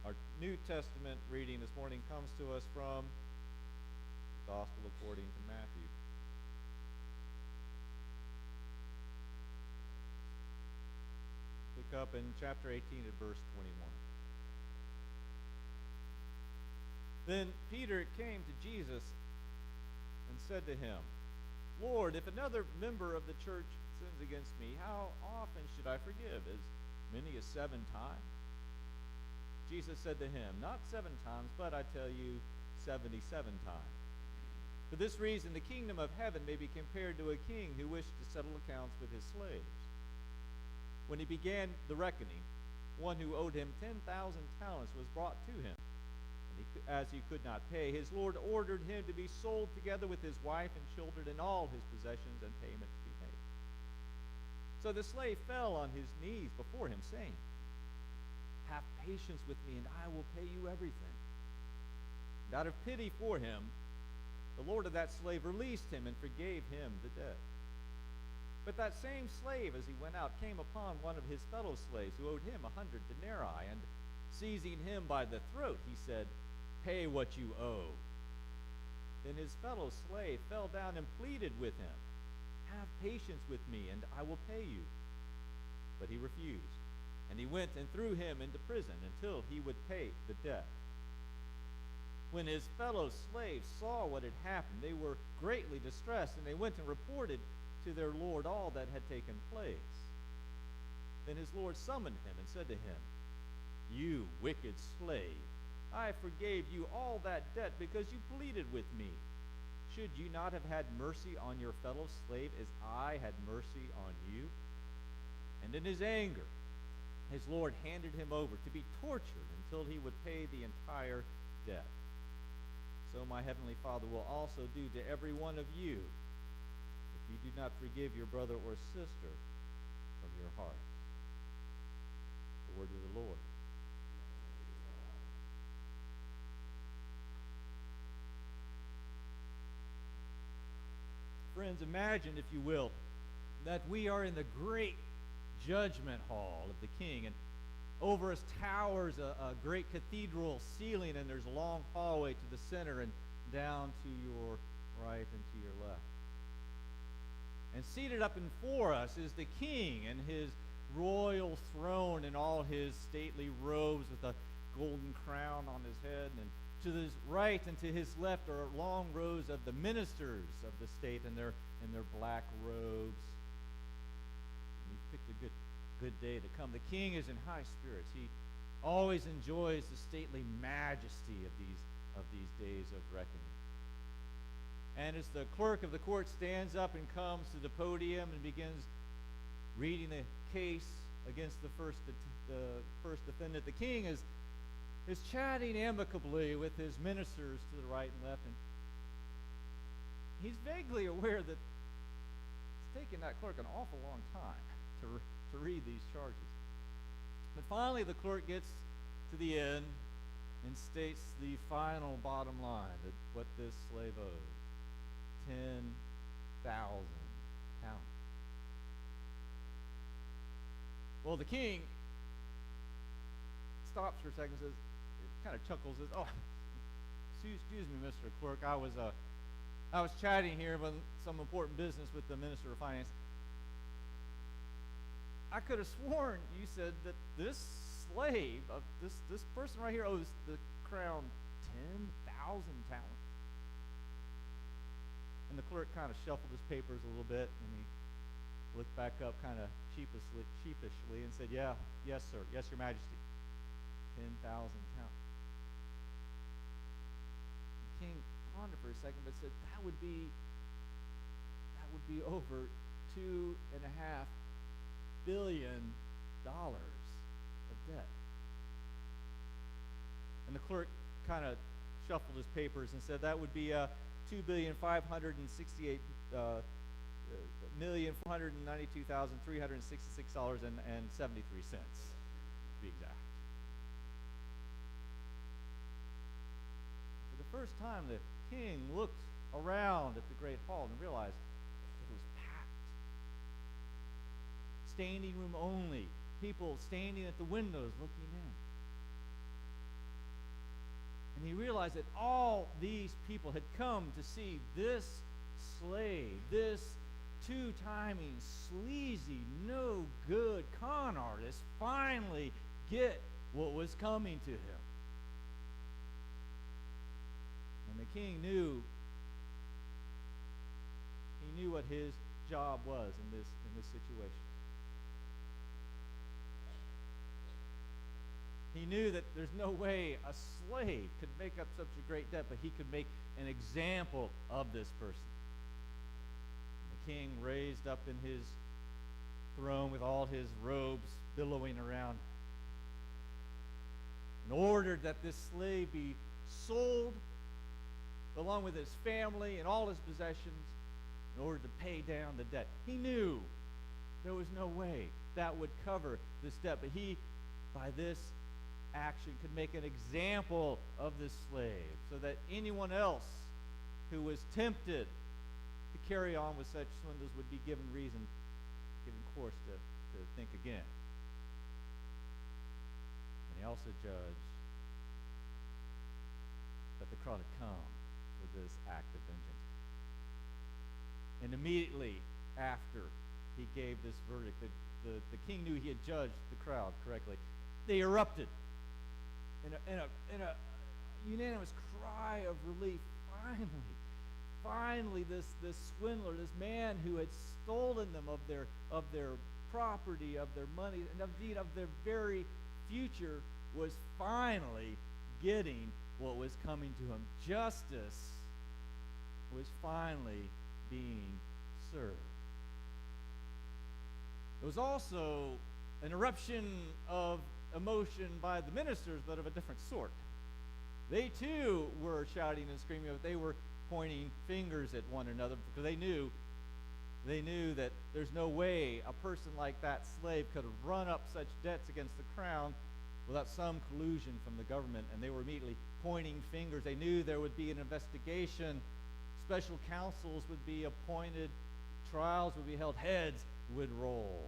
Our New Testament reading this morning comes to us from the Gospel according to Matthew. Pick up in chapter 18 at verse 21. Then Peter came to Jesus and said to him, Lord, if another member of the church sins against me, how often should I forgive? As many as 7 times? Jesus said to him, Not 7 times, but I tell you, 77 times. For this reason, the kingdom of heaven may be compared to a king who wished to settle accounts with his slaves. When he began the reckoning, one who owed him 10,000 talents was brought to him. And as he could not pay, his Lord ordered him to be sold together with his wife and children and all his possessions, and payment to be made. So the slave fell on his knees before him, saying, Have patience with me, and I will pay you everything. And out of pity for him, the Lord of that slave released him and forgave him the debt. But that same slave, as he went out, came upon one of his fellow slaves who owed him 100 denarii, and seizing him by the throat, he said, Pay what you owe. Then his fellow slave fell down and pleaded with him, Have patience with me, and I will pay you. But he refused. And he went and threw him into prison until he would pay the debt. When his fellow slaves saw what had happened, they were greatly distressed, and they went and reported to their Lord all that had taken place. Then his Lord summoned him and said to him, You wicked slave, I forgave you all that debt because you pleaded with me. Should you not have had mercy on your fellow slave as I had mercy on you? And in his anger, his Lord handed him over to be tortured until he would pay the entire debt. So my heavenly Father will also do to every one of you if you do not forgive your brother or sister from your heart. The word of the Lord. Friends, imagine, if you will, that we are in the great judgment hall of the king, and over us towers a great cathedral ceiling, and there's a long hallway to the center and down to your right and to your left. And seated up before us is the king and his royal throne and all his stately robes with a golden crown on his head. And to his right and to his left are long rows of the ministers of the state in their black robes. And he picked a good day to come. The king is in high spirits. He always enjoys the stately majesty of these days of reckoning. And as the clerk of the court stands up and comes to the podium and begins reading the case against the first defendant, the king is chatting amicably with his ministers to the right and left, and he's vaguely aware that it's taken that clerk an awful long time to read these charges. But finally the clerk gets to the end and states the final bottom line, that what this slave owed: 10,000 talents. Well, the king stops for a second and says, kind of chuckles, says, Oh, excuse me, Mr. Clerk, I was chatting here about some important business with the Minister of Finance. I could have sworn you said that this slave, this person right here, owes the crown 10,000 talents. And the clerk kind of shuffled his papers a little bit, and he looked back up kind of sheepishly and said, Yes, sir. Yes, Your Majesty. 10,000 talents. The king pondered for a second, but said, that would be over $2.5 billion of debt. And the clerk kind of shuffled his papers and said that would be $2,568,492,366.73, to be exact. For the first time, the king looked around at the great hall and realized it was packed. Standing room only. People standing at the windows looking in. And he realized that all these people had come to see this slave, this two-timing, sleazy, no-good con artist finally get what was coming to him. And the king knew what his job was in this situation. He knew that there's no way a slave could make up such a great debt, but he could make an example of this person. And the king raised up in his throne with all his robes billowing around and ordered that this slave be sold along with his family and all his possessions in order to pay down the debt. He knew there was no way that would cover this debt, but he, by this action, could make an example of this slave so that anyone else who was tempted to carry on with such swindles would be given course to think again. And he also judged that the crowd had come for this act of vengeance. And immediately after he gave this verdict, the king knew he had judged the crowd correctly. They erupted in a unanimous cry of relief. Finally, this swindler, this man who had stolen them of their property, of their money, and indeed of their very future, was finally getting what was coming to him. Justice was finally being served. There was also an eruption of emotion by the ministers, but of a different sort. They too were shouting and screaming, but they were pointing fingers at one another because they knew that there's no way a person like that slave could have run up such debts against the crown without some collusion from the government, and they were immediately pointing fingers. They knew there would be an investigation, special counsels would be appointed, trials would be held, heads would roll.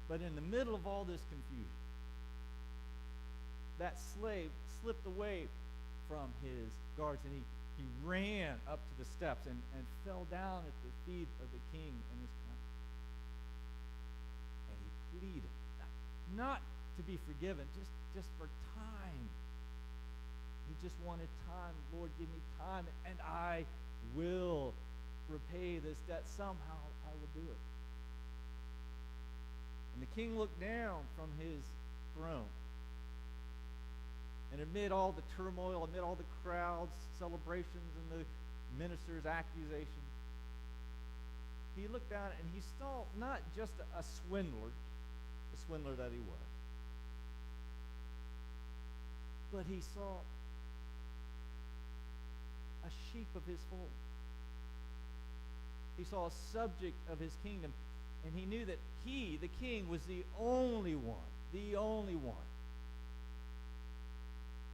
But in the middle of all this confusion, that slave slipped away from his guards, and he ran up to the steps and fell down at the feet of the king and his crown. And he pleaded, not to be forgiven, just for time. He just wanted time. Lord, give me time, and I will repay this debt. Somehow I will do it. And the king looked down from his throne. And amid all the turmoil, amid all the crowds, celebrations, and the minister's accusations, he looked down and he saw not just a swindler, the swindler that he was, but he saw a sheep of his fold. He saw a subject of his kingdom, and he knew that he, the king, was the only one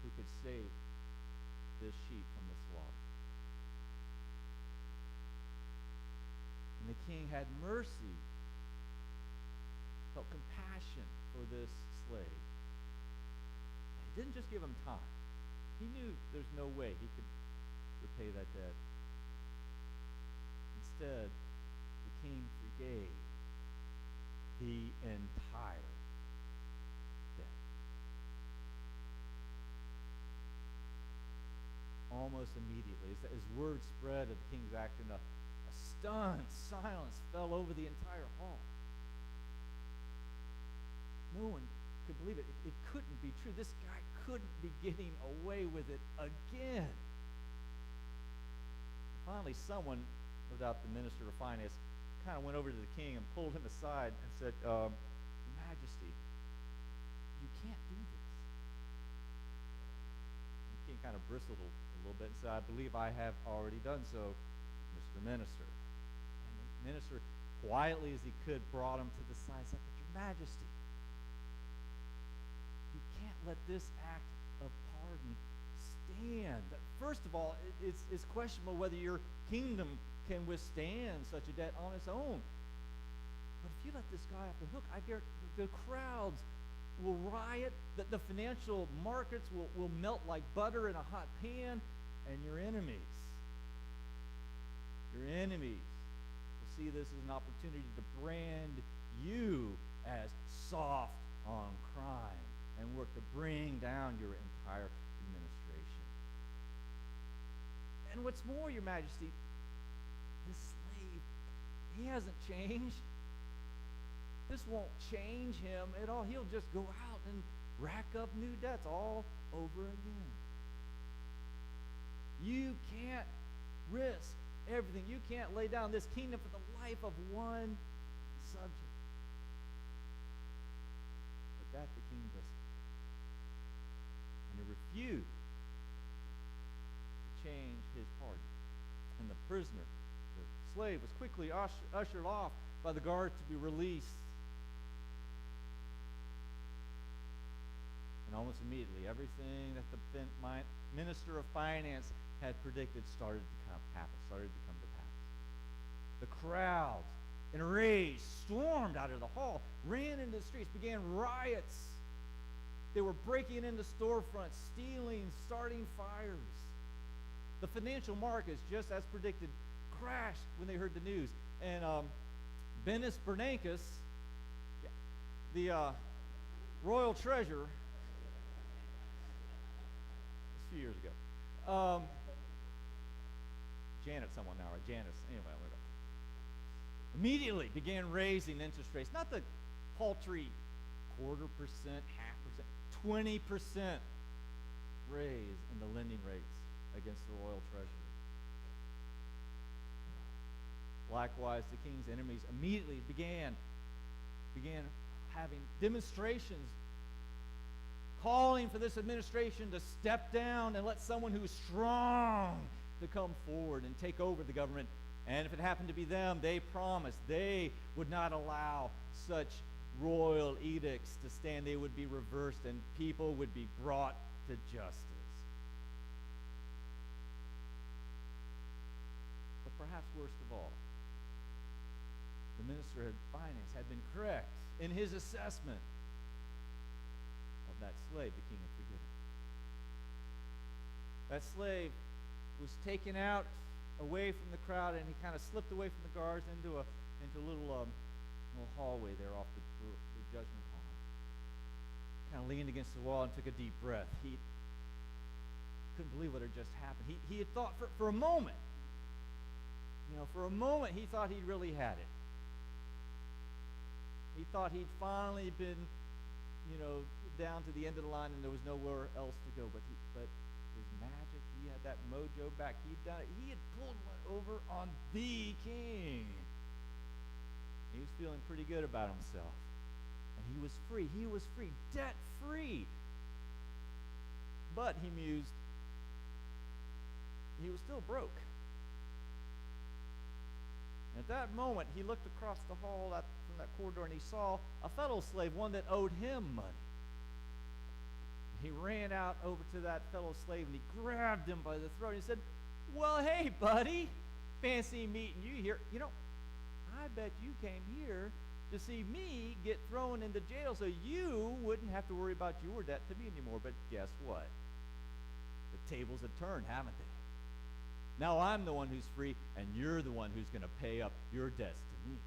who could save this sheep from the slaughter. And the king had mercy, felt compassion for this slave. He didn't just give him time. He knew there's no way he could repay that debt. Instead, the king forgave the entire debt. Almost immediately, as word spread of the king's action, a stunned silence fell over the entire hall. No one could believe it. It couldn't be true. This guy couldn't be getting away with it again. Finally, someone, no doubt the minister of finance, kind of went over to the king and pulled him aside and said, Your Majesty, you can't do this. And the king kind of bristled a little bit and said, I believe I have already done so, Mr. Minister. And the minister, quietly as he could, brought him to the side and said, But Your Majesty, you can't let this act of pardon stand. First of all, it's questionable whether your kingdom can withstand such a debt on its own. But if you let this guy off the hook, I dare the crowds will riot, that the financial markets will melt like butter in a hot pan, and your enemies will see this as an opportunity to brand you as soft on crime and work to bring down your entire administration. And what's more, Your Majesty, this slave, he hasn't changed. This won't change him at all. He'll just go out and rack up new debts all over again. You can't risk everything. You can't lay down this kingdom for the life of one subject. But that the king doesn't. And he refused to change his pardon. And the prisoner, the slave, was quickly ushered off by the guard to be released. And almost immediately, everything that the minister of finance had predicted started to come to pass. The crowds, in a rage, stormed out of the hall, ran into the streets, began riots. They were breaking into storefronts, stealing, starting fires. The financial markets, just as predicted, crashed when they heard the news. And Bennis Bernanke, the royal treasurer, a few years ago, Janet someone now, right? Janice. Anyway, immediately began raising interest rates. Not the paltry 0.25%, 0.5%, 20% raise in the lending rates against the royal treasury. Likewise, the king's enemies immediately began having demonstrations calling for this administration to step down and let someone who is strong to come forward and take over the government. And if it happened to be them, they promised they would not allow such royal edicts to stand. They would be reversed and people would be brought to justice. But perhaps worst of all, the minister of finance had been correct in his assessment of that slave the king had forgiven. That slave was taken out away from the crowd, and he kind of slipped away from the guards into a little hallway there off the judgment hall. Kind of leaned against the wall and took a deep breath. He couldn't believe what had just happened. He had thought for a moment, he thought he'd really had it. He thought he'd finally been, down to the end of the line and there was nowhere else to go. But his magic, he had that mojo back. He'd done it. He had pulled one over on the king. He was feeling pretty good about himself. And he was free. He was free. Debt free. But, he mused, he was still broke. And at that moment, he looked across the hall from that corridor and he saw a fellow slave, one that owed him money. He ran out over to that fellow slave and he grabbed him by the throat and he said, "Well, hey, buddy, fancy meeting you here. I bet you came here to see me get thrown into jail so you wouldn't have to worry about your debt to me anymore. But guess what? The tables have turned, haven't they? Now I'm the one who's free, and you're the one who's going to pay up your debts to me."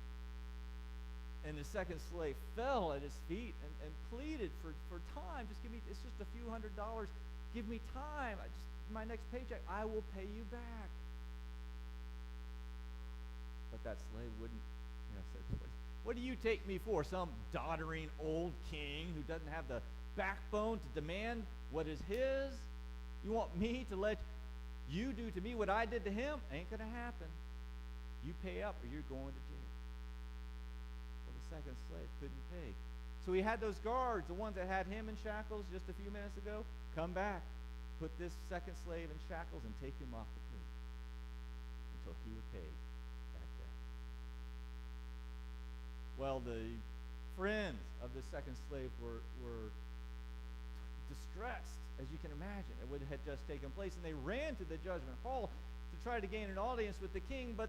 And the second slave fell at his feet and pleaded for time. It's just a few $100. Give me time. My next paycheck, I will pay you back. But that slave wouldn't, said, "What do you take me for? Some doddering old king who doesn't have the backbone to demand what is his? You want me to let you do to me what I did to him? Ain't going to happen. You pay up or you're going to jail." Well, the second slave couldn't pay. So he had those guards, the ones that had him in shackles just a few minutes ago, come back, put this second slave in shackles and take him off the prison until he would pay that debt. Well, the friends of the second slave were distressed, as you can imagine, at what had just taken place, and they ran to the judgment hall to try to gain an audience with the king, but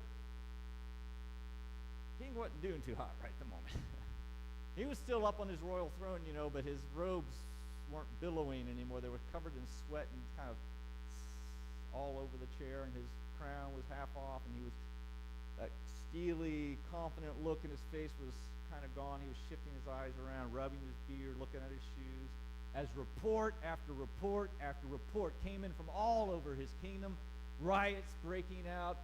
the king wasn't doing too hot right at the moment. He was still up on his royal throne, but his robes weren't billowing anymore. They were covered in sweat and kind of all over the chair, and his crown was half off, and he was that steely, confident look in his face was kind of gone. He was shifting his eyes around, rubbing his beard, looking at his shoes. As report after report after report came in from all over his kingdom, riots breaking out.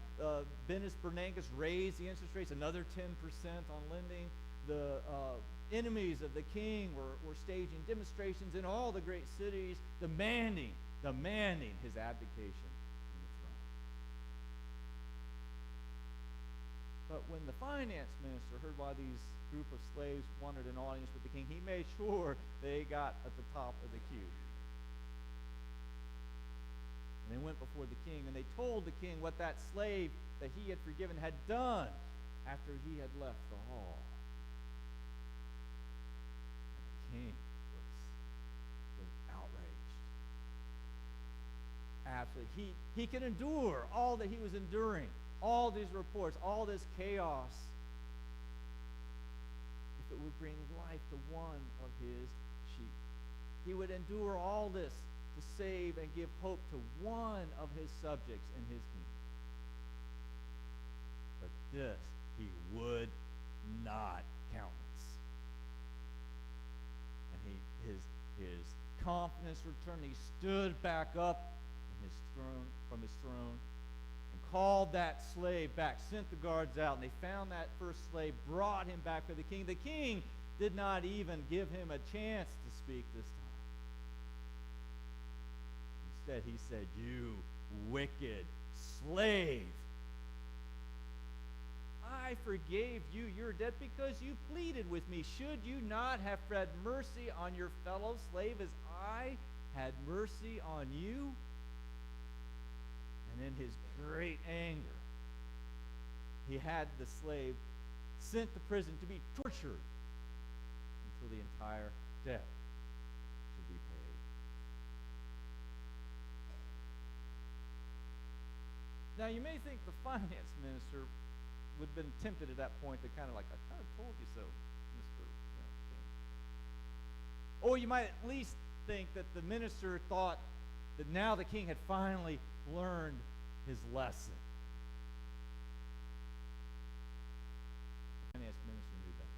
Bernanke raised the interest rates another 10% on lending. The enemies of the king were staging demonstrations in all the great cities, demanding his abdication from the throne. But when the finance minister heard why these group of slaves wanted an audience with the king, he made sure they got at the top of the queue. And they went before the king, and they told the king what that slave that he had forgiven had done after he had left the hall. And the king was outraged. Absolutely. He could endure all that he was enduring, all these reports, all this chaos, if it would bring life to one of his sheep. He would endure all this to save and give hope to one of his subjects in his kingdom. But this he would not countenance. And his confidence returned. He stood back up from his throne and called that slave back, sent the guards out, and they found that first slave, brought him back to the king. The king did not even give him a chance to speak this time. Instead, he said, "You wicked slave, I forgave you your debt because you pleaded with me. Should you not have had mercy on your fellow slave as I had mercy on you?" And in his great anger, he had the slave sent to prison to be tortured until the entire debt should be paid. Now, you may think the finance minister would have been tempted at that point to kind of like, "I kind of told you so, Mr. King." Or you might at least think that the minister thought that now the king had finally learned his lesson. The finance minister knew better.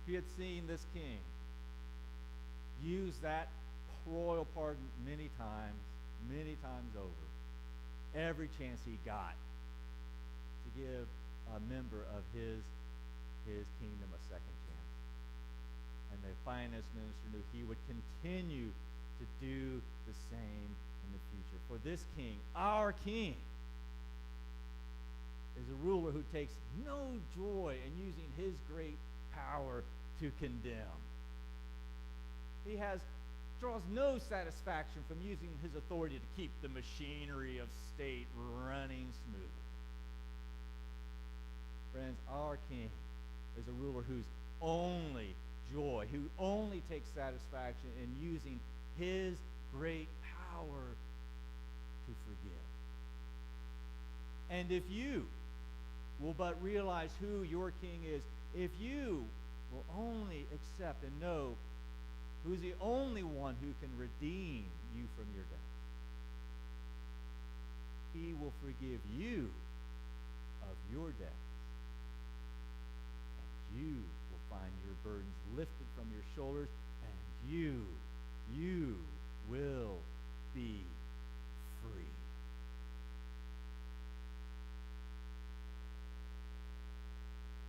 He had seen this king use that royal pardon many times over, every chance he got to give a member of his kingdom a second chance. And the finance minister knew he would continue to do the same in the future. For this king, our king, is a ruler who takes no joy in using his great power to condemn. He draws no satisfaction from using his authority to keep the machinery of state running smoothly. Friends, our king is a ruler whose only joy, who only takes satisfaction in using his great power to forgive. And if you will but realize who your king is, if you will only accept and know who's the only one who can redeem you from your debt, he will forgive you of your debts, and you will find your burdens lifted from your shoulders, and you will be free.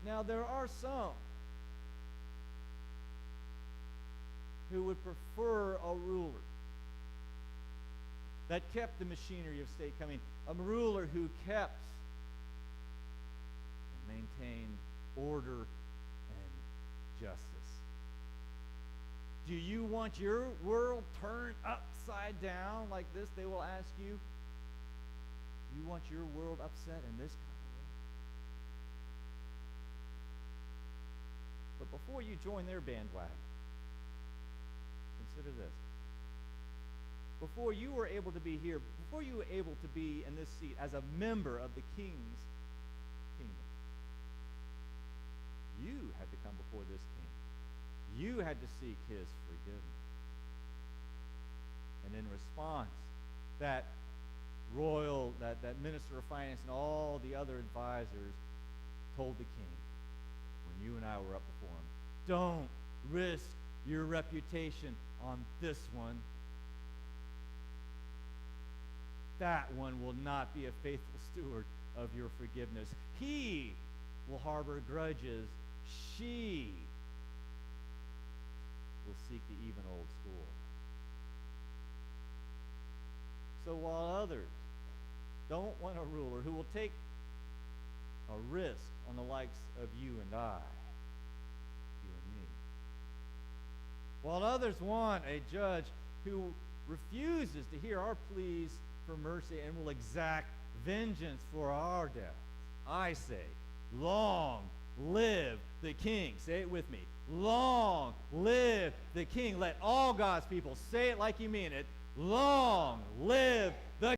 Now, there are some who would prefer a ruler that kept the machinery of state coming, a ruler who kept and maintained order and justice. Do you want your world turned upside down like this? They will ask you. Do you want your world upset in this kind of way? But before you join their bandwagon, consider this. Before you were able to be here, before you were able to be in this seat as a member of the king's kingdom, before this king. You had to seek his forgiveness. And in response, that minister of finance and all the other advisors told the king, when you and I were up before him, don't risk your reputation on this one. That one will not be a faithful steward of your forgiveness. He will harbor grudges. She will seek the even old score. So while others don't want a ruler who will take a risk on the likes of you and I, you and me, while others want a judge who refuses to hear our pleas for mercy and will exact vengeance for our death, I say, long live the king. Say it with me. Long live the king. Let all God's people say it like you mean it. Long live the